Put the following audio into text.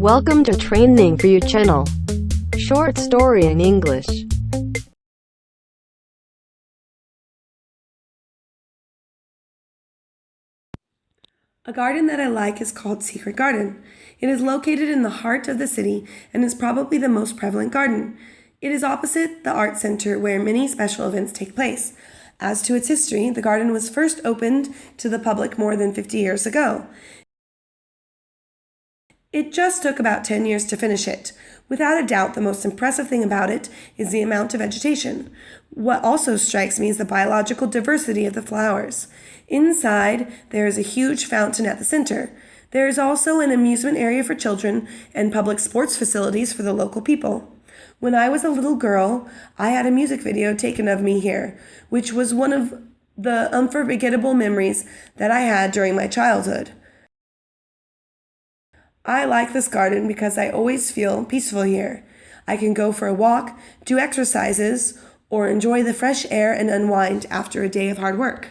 Welcome to Training for You channel. Short story in English. A garden that I like is called Secret Garden. It is located in the heart of the city and is probably the most prevalent garden. It is opposite the art center where many special events take place. As to its history, the garden was first opened to the public more than 50 years ago. It just took about 10 years to finish it. Without a doubt, the most impressive thing about it is the amount of vegetation. What also strikes me is the biological diversity of the flowers. Inside, there is a huge fountain at the center. There is also an amusement area for children and public sports facilities for the local people. When I was a little girl, I had a music video taken of me here, which was one of the unforgettable memories that I had during my childhood. I like this garden because I always feel peaceful here. I can go for a walk, do exercises, or enjoy the fresh air and unwind after a day of hard work.